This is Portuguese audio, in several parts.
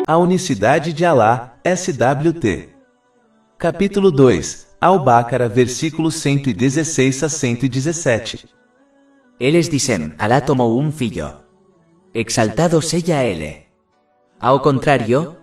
A unicidade de Alá, SWT. Capítulo 2, Al-Baqarah, versículos 116 a 117. Eles dicen, Alá tomó un filho. Exaltado seja ele. Ao contrário,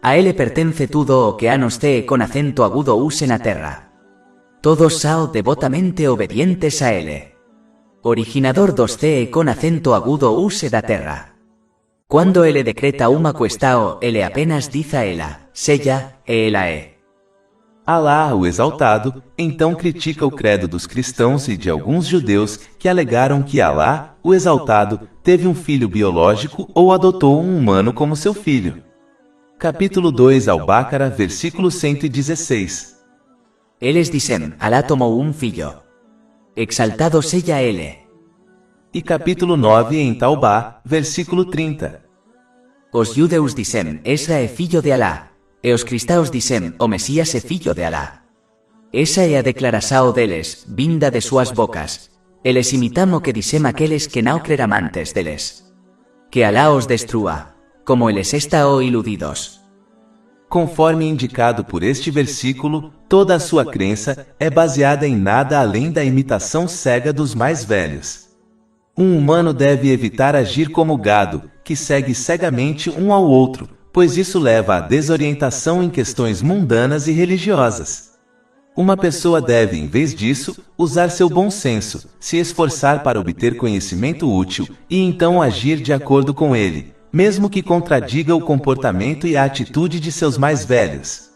a ele pertence tudo o que a nos té con acento agudo use na terra. Todos sao devotamente obedientes a ele. Originador dos té con acento agudo use da terra. Quando ele decreta uma questão, ele apenas diz a ela, seja, e ela é. Alá, o Exaltado, então critica o credo dos cristãos e de alguns judeus que alegaram que Alá, o Exaltado, teve um filho biológico ou adotou um humano como seu filho. Capítulo 2, Al-Baqarah, versículo 116. Eles dicen, Alá tomou um filho. Exaltado seja ele. E capítulo 9 em Taubá, versículo 30. Os judeus dicen, Esra é filho de Alá. E os cristãos dicen, o Mesías é filho de Alá. Esa é a declaração deles, vinda de suas bocas. Eles imitamo que dicem aqueles que não creram antes deles. Que Alá os destrua, como eles estão iludidos. Conforme indicado por este versículo, toda a sua crença é baseada em nada além da imitação cega dos mais velhos. Um humano deve evitar agir como gado, que segue cegamente um ao outro, pois isso leva à desorientação em questões mundanas e religiosas. Uma pessoa deve, em vez disso, usar seu bom senso, se esforçar para obter conhecimento útil e então agir de acordo com ele, mesmo que contradiga o comportamento e a atitude de seus mais velhos.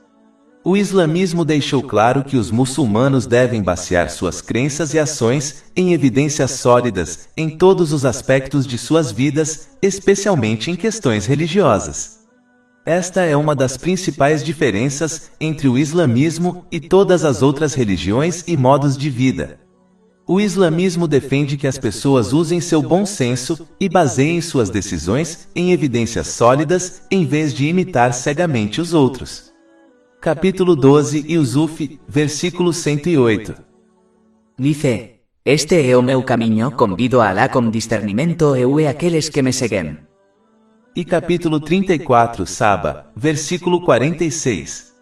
O islamismo deixou claro que os muçulmanos devem basear suas crenças e ações em evidências sólidas em todos os aspectos de suas vidas, especialmente em questões religiosas. Esta é uma das principais diferenças entre o islamismo e todas as outras religiões e modos de vida. O islamismo defende que as pessoas usem seu bom senso e baseiem suas decisões em evidências sólidas, em vez de imitar cegamente os outros. Capítulo 12, Yusuf, versículo 108. Dice, este é o meu caminho, convido a Alá com discernimento e aqueles que me seguem. E capítulo 34, Saba, versículo 46.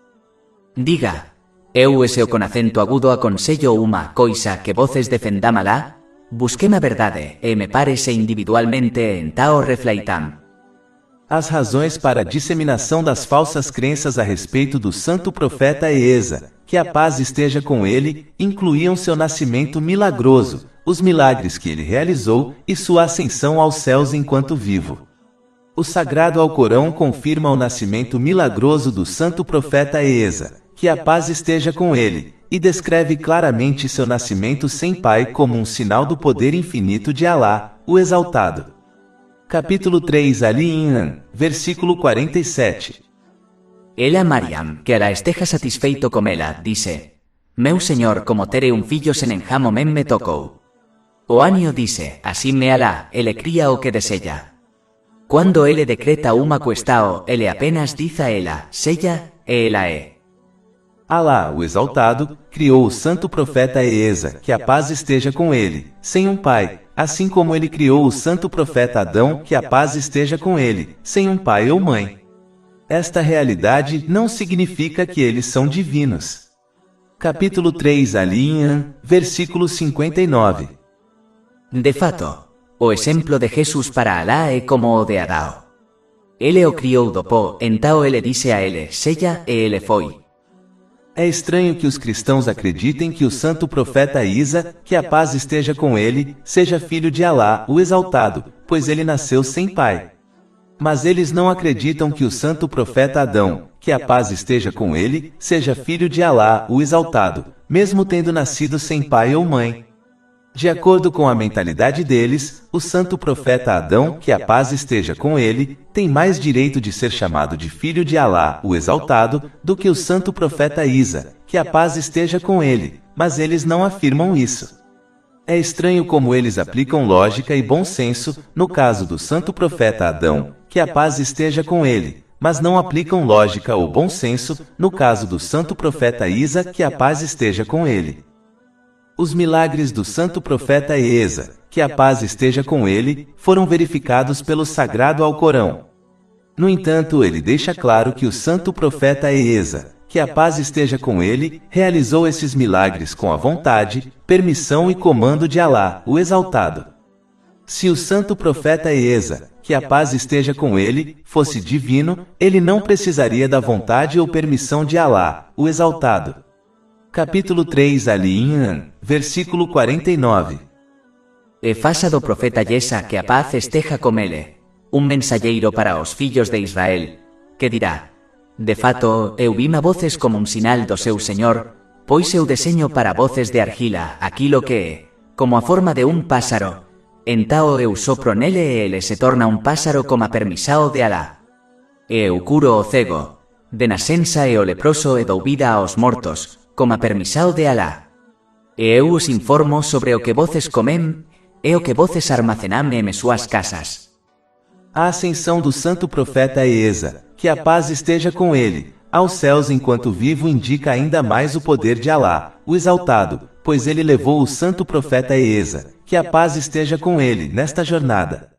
Diga, eu e com acento agudo aconselho uma coisa que voces defendam Alá, busquem a verdade e me parece individualmente então refleitam. As razões para a disseminação das falsas crenças a respeito do santo profeta Esa, que a paz esteja com ele, incluíam seu nascimento milagroso, os milagres que ele realizou e sua ascensão aos céus enquanto vivo. O Sagrado Alcorão confirma o nascimento milagroso do santo profeta Esa, que a paz esteja com ele, e descreve claramente seu nascimento sem pai como um sinal do poder infinito de Alá, o Exaltado. Capítulo 3, Ali Imran, versículo 47. Ela Mariam, que Alá esteja satisfeito com ela, disse, Meu Senhor, como tere um filho sen enja moment me tocou. O anio disse, assim me Alá, ele cria o que deseja. Quando ele decreta uma questão, ele apenas diz a ela, seja, e ela é. Alá, o Exaltado, criou o santo profeta Esa, que a paz esteja com ele, sem um pai, assim como ele criou o santo profeta Adão, que a paz esteja com ele, sem um pai ou mãe. Esta realidade não significa que eles são divinos. Capítulo 3, Ali Imran, versículo 59. De fato, o exemplo de Jesus para Alá é como o de Adão. Ele o criou do pó, então ele disse a ele, seja, e ele foi. É estranho que os cristãos acreditem que o santo profeta Isa, que a paz esteja com ele, seja filho de Alá, o Exaltado, pois ele nasceu sem pai. Mas eles não acreditam que o santo profeta Adão, que a paz esteja com ele, seja filho de Alá, o Exaltado, mesmo tendo nascido sem pai ou mãe. De acordo com a mentalidade deles, o santo profeta Adão, que a paz esteja com ele, tem mais direito de ser chamado de filho de Alá, o Exaltado, do que o santo profeta Isa, que a paz esteja com ele, mas eles não afirmam isso. É estranho como eles aplicam lógica e bom senso, no caso do santo profeta Adão, que a paz esteja com ele, mas não aplicam lógica ou bom senso, no caso do santo profeta Isa, que a paz esteja com ele. Os milagres do santo profeta Esa, que a paz esteja com ele, foram verificados pelo Sagrado Alcorão. No entanto, ele deixa claro que o santo profeta Esa, que a paz esteja com ele, realizou esses milagres com a vontade, permissão e comando de Alá, o Exaltado. Se o santo profeta Esa, que a paz esteja com ele, fosse divino, ele não precisaria da vontade ou permissão de Alá, o Exaltado. Capítulo 3 Ali-Imran, versículo 49. E faça do profeta Yesa que a paz esteja com ele, mensageiro para os fillos de Israel, que dirá: de fato, eu vi voces como sinal do seu Senhor, pois eu deseño para voces de argila aquilo que é, como a forma de pássaro, entao eu sopro nele e ele se torna pássaro como a permisao de Alá. E eu curo o cego, de nascença e o leproso e dou vida aos mortos, como a permisao de Alá. E eu os informo sobre o que voces comem, e o que voces armazenam em suas casas. A ascensão do santo profeta Esa, que a paz esteja com ele, aos céus enquanto vivo indica ainda mais o poder de Alá, o Exaltado, pois ele levou o santo profeta Esa, que a paz esteja com ele, nesta jornada.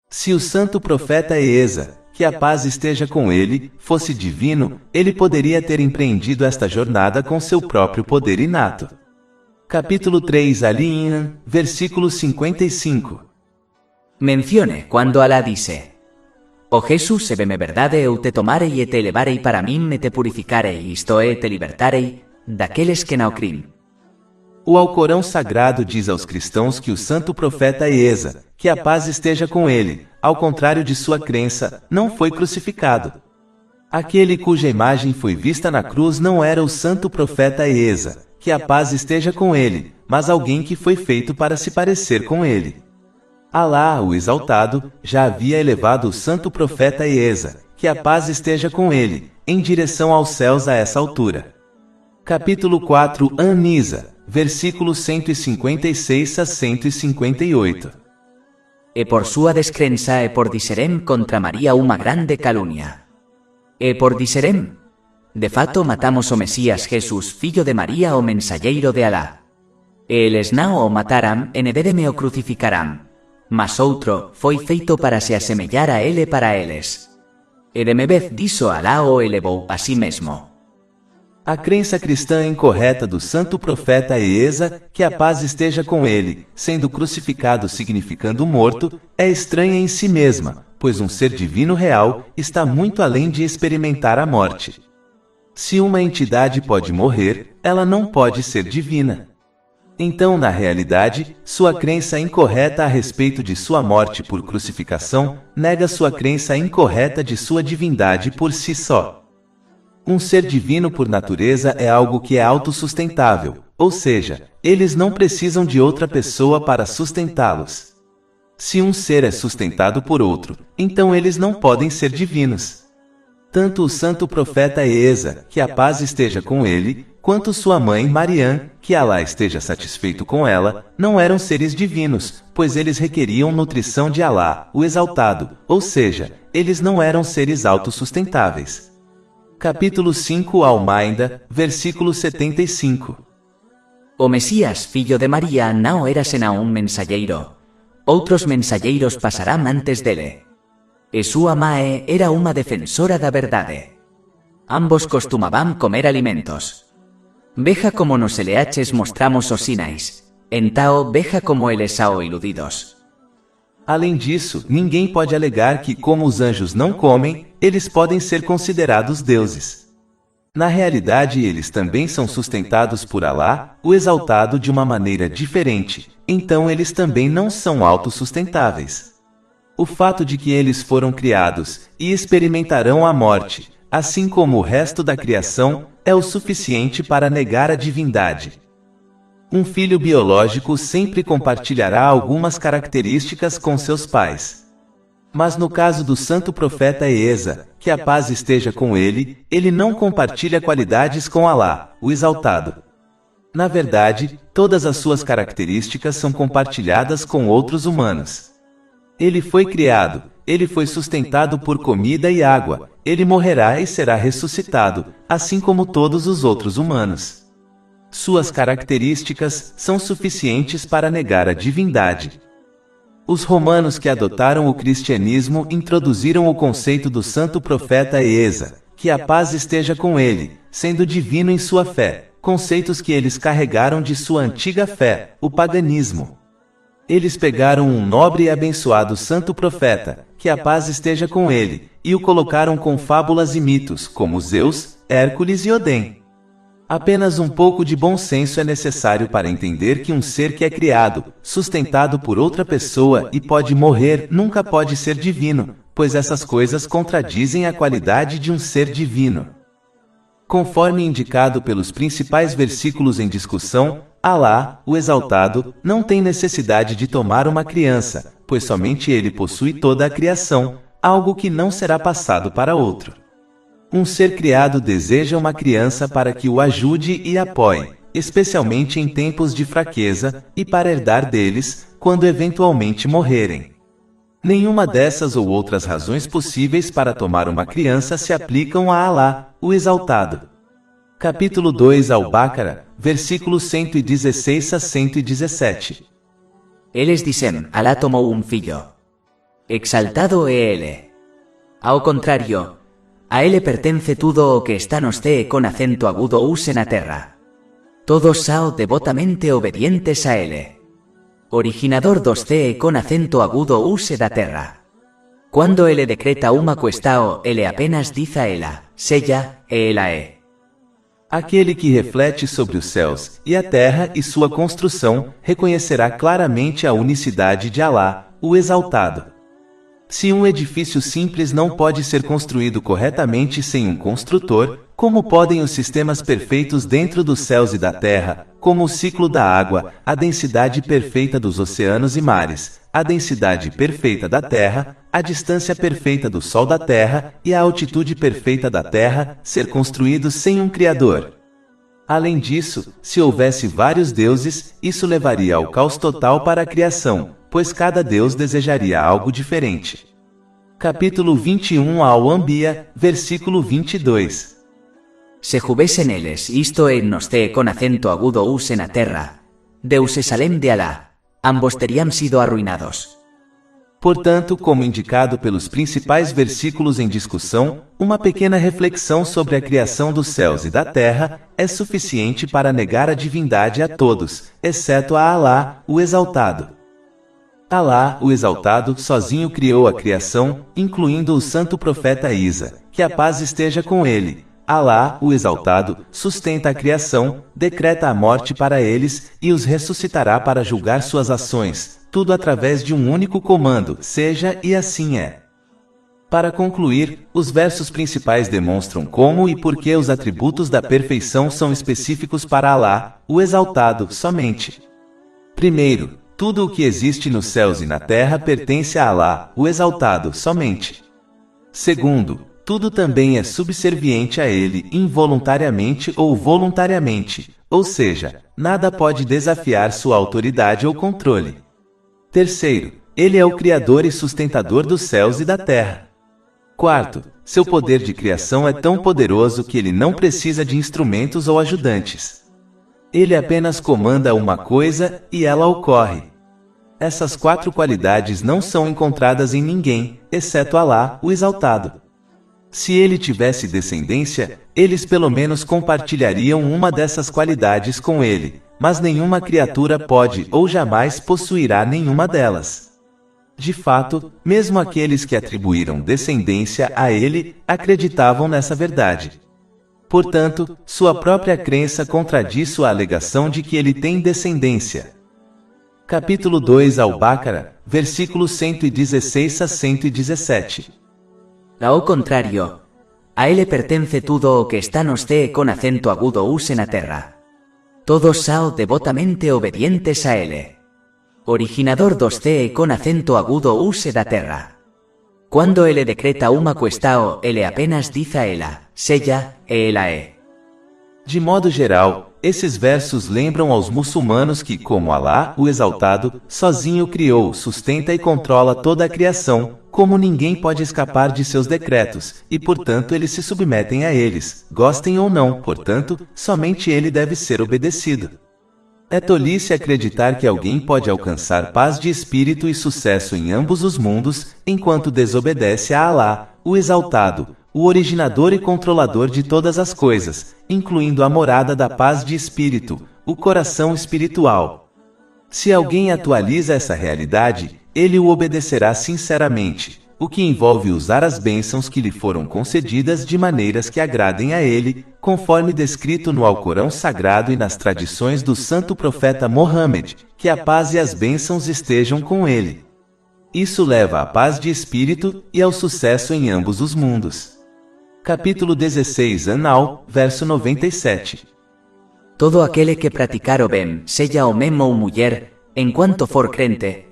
Se o santo profeta Esa, que a paz esteja com ele, fosse divino, ele poderia ter empreendido esta jornada com seu próprio poder inato. Capítulo 3 Ali-Imran, versículo 55. Mencione quando Alá dice: «Oh Jesús, se veme verdade eu te tomarei e te elevarei para mim e te purificarei, isto é, te libertarei, daqueles que não creem». O Alcorão Sagrado diz aos cristãos que o santo profeta Esa, que a paz esteja com ele, ao contrário de sua crença, não foi crucificado. Aquele cuja imagem foi vista na cruz não era o santo profeta Esa, que a paz esteja com ele, mas alguém que foi feito para se parecer com ele. Alá, o Exaltado, já havia elevado o santo profeta Esa, que a paz esteja com ele, em direção aos céus a essa altura. Capítulo 4 An-Nisa, versículos 156 a 158. E por sua descrença e por diserem contra Maria uma grande calúnia. E por diserem: de fato matamos o Mesías Jesús, filho de María o mensageiro de Alá. E eles não o mataram e ne me o crucificaram. Mas outro foi feito para se asemellar a ele para eles. E de vez disso Alá o elevou a si mesmo. A crença cristã incorreta do santo profeta Esa, que a paz esteja com ele, sendo crucificado significando morto, é estranha em si mesma, pois um ser divino real está muito além de experimentar a morte. Se uma entidade pode morrer, ela não pode ser divina. Então, na realidade, sua crença incorreta a respeito de sua morte por crucificação nega sua crença incorreta de sua divindade por si só. Um ser divino por natureza é algo que é autossustentável, ou seja, eles não precisam de outra pessoa para sustentá-los. Se um ser é sustentado por outro, então eles não podem ser divinos. Tanto o santo profeta Esa, que a paz esteja com ele, quanto sua mãe Mariam, que Alá esteja satisfeito com ela, não eram seres divinos, pois eles requeriam nutrição de Alá, o Exaltado, ou seja, eles não eram seres autossustentáveis. Capítulo 5 Al-Maida, versículo 75. O Mesías, filho de María, não era senão mensageiro. Outros mensageiros pasarán antes dele. E sua mãe era uma defensora da verdade. Ambos costumavam comer alimentos. Veja como nos LHs mostramos os sinais. Entao, veja como eles são iludidos. Além disso, ninguém pode alegar que, como os anjos não comem, eles podem ser considerados deuses. Na realidade, eles também são sustentados por Alá, o Exaltado, de uma maneira diferente, então eles também não são autossustentáveis. O fato de que eles foram criados e experimentarão a morte, assim como o resto da criação, é o suficiente para negar a divindade. Um filho biológico sempre compartilhará algumas características com seus pais. Mas no caso do santo profeta Esa, que a paz esteja com ele, ele não compartilha qualidades com Alá, o Exaltado. Na verdade, todas as suas características são compartilhadas com outros humanos. Ele foi criado, ele foi sustentado por comida e água, ele morrerá e será ressuscitado, assim como todos os outros humanos. Suas características são suficientes para negar a divindade. Os romanos que adotaram o cristianismo introduziram o conceito do santo profeta Esa, que a paz esteja com ele, sendo divino em sua fé, conceitos que eles carregaram de sua antiga fé, o paganismo. Eles pegaram um nobre e abençoado santo profeta, que a paz esteja com ele, e o colocaram com fábulas e mitos, como Zeus, Hércules e Odem. Apenas um pouco de bom senso é necessário para entender que um ser que é criado, sustentado por outra pessoa e pode morrer, nunca pode ser divino, pois essas coisas contradizem a qualidade de um ser divino. Conforme indicado pelos principais versículos em discussão, Alá, o Exaltado, não tem necessidade de tomar uma criança, pois somente ele possui toda a criação, algo que não será passado para outro. Um ser criado deseja uma criança para que o ajude e apoie, especialmente em tempos de fraqueza, e para herdar deles, quando eventualmente morrerem. Nenhuma dessas ou outras razões possíveis para tomar uma criança se aplicam a Alá, o Exaltado. Capítulo 2 Al-Baqarah, versículos 116 a 117. Eles dicen, Alá tomou un filho. Exaltado é ele. Ao contrário, a ele pertence tudo o que está nos céus con acento agudo use na terra. Todos são devotamente obedientes a ele. Originador dos céus con acento agudo use da terra. Quando ele decreta uma questão, ele apenas diz a ela, seja, e ela é. Aquele que reflete sobre os céus e a terra e sua construção, reconhecerá claramente a unicidade de Alá, o Exaltado. Se um edifício simples não pode ser construído corretamente sem um construtor, como podem os sistemas perfeitos dentro dos céus e da terra, como o ciclo da água, a densidade perfeita dos oceanos e mares, a densidade perfeita da terra, a distância perfeita do Sol da Terra e a altitude perfeita da Terra, ser construídos sem um Criador? Além disso, se houvesse vários deuses, isso levaria ao caos total para a criação, pois cada deus desejaria algo diferente. Capítulo 21 Al-Anbiya, versículo 22. Se juvesen eles, isto é nos céus con acento agudo use na terra, deuses além de Alá, ambos teriam sido arruinados. Portanto, como indicado pelos principais versículos em discussão, uma pequena reflexão sobre a criação dos céus e da terra é suficiente para negar a divindade a todos, exceto a Alá, o Exaltado. Alá, o Exaltado, sozinho criou a criação, incluindo o santo profeta Isa, que a paz esteja com ele. Alá, o Exaltado, sustenta a criação, decreta a morte para eles e os ressuscitará para julgar suas ações, tudo através de um único comando, seja e assim é. Para concluir, os versos principais demonstram como e por que os atributos da perfeição são específicos para Alá, o Exaltado, somente. Primeiro, tudo o que existe nos céus e na terra pertence a Alá, o Exaltado, somente. Segundo, tudo também é subserviente a ele, involuntariamente ou voluntariamente, ou seja, nada pode desafiar sua autoridade ou controle. Terceiro, ele é o Criador e sustentador dos céus e da terra. Quarto, seu poder de criação é tão poderoso que ele não precisa de instrumentos ou ajudantes. Ele apenas comanda uma coisa e ela ocorre. Essas quatro qualidades não são encontradas em ninguém, exceto Alá, o Exaltado. Se ele tivesse descendência, eles pelo menos compartilhariam uma dessas qualidades com ele, mas nenhuma criatura pode ou jamais possuirá nenhuma delas. De fato, mesmo aqueles que atribuíram descendência a ele, acreditavam nessa verdade. Portanto, sua própria crença contradiz sua alegação de que ele tem descendência. Capítulo 2 Al-Baqarah, versículos 116 a 117. Ao contrário, a ele pertence tudo o que está nos céus con acento agudo use na terra. Todos são devotamente obedientes a ele. Originador dos céus con acento agudo use da terra. Quando ele decreta uma questão, ele apenas diz a ela, seja, e ela é. De modo geral, esses versos lembram aos muçulmanos que, como Alá, o Exaltado, sozinho criou, sustenta e controla toda a criação, como ninguém pode escapar de seus decretos, e portanto eles se submetem a eles, gostem ou não, portanto, somente ele deve ser obedecido. É tolice acreditar que alguém pode alcançar paz de espírito e sucesso em ambos os mundos, enquanto desobedece a Alá, o Exaltado, o originador e controlador de todas as coisas, incluindo a morada da paz de espírito, o coração espiritual. Se alguém atualiza essa realidade, ele o obedecerá sinceramente, o que envolve usar as bênçãos que lhe foram concedidas de maneiras que agradem a ele, conforme descrito no Alcorão Sagrado e nas tradições do santo profeta Mohammed, que a paz e as bênçãos estejam com ele. Isso leva à paz de espírito e ao sucesso em ambos os mundos. Capítulo 16 An-Nahl, verso 97. Todo aquele que praticar o bem, seja homem ou mulher, enquanto for crente,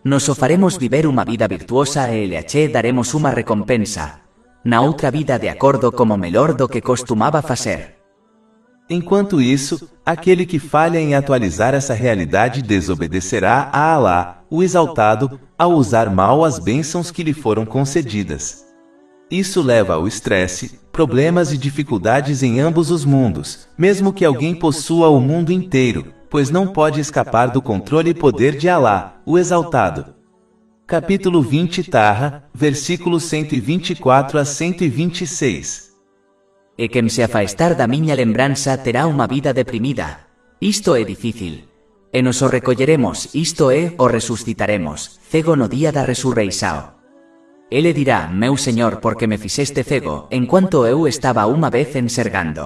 nos o faremos viver uma vida virtuosa e lhe daremos uma recompensa, na outra vida de acordo como melhor do que costumava fazer. Enquanto isso, aquele que falha em atualizar essa realidade desobedecerá a Alá, o Exaltado, ao usar mal as bênçãos que lhe foram concedidas. Isso leva ao estresse, problemas e dificuldades em ambos os mundos, mesmo que alguém possua o mundo inteiro, pois não pode escapar do controle e poder de Alá, o Exaltado. Capítulo 20 Taha, versículos 124 a 126. E quem se afastar da minha lembrança terá uma vida deprimida. Isto é difícil. E nos o recolleremos, isto é, o resucitaremos, cego no dia da resurreição. Ele dirá, meu Senhor, porque me fizeste cego, enquanto eu estava uma vez enxergando.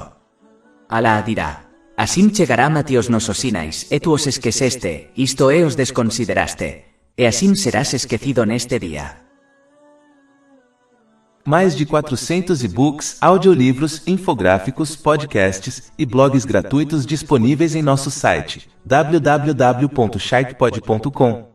Alá dirá, assim chegará a ti os nosos sinais, e tu os esqueceste, isto é, os desconsideraste, e assim serás esquecido neste dia. Mais de 400 e-books, audiolivros, infográficos, podcasts e blogs gratuitos disponíveis em nosso site www.sharkpod.com.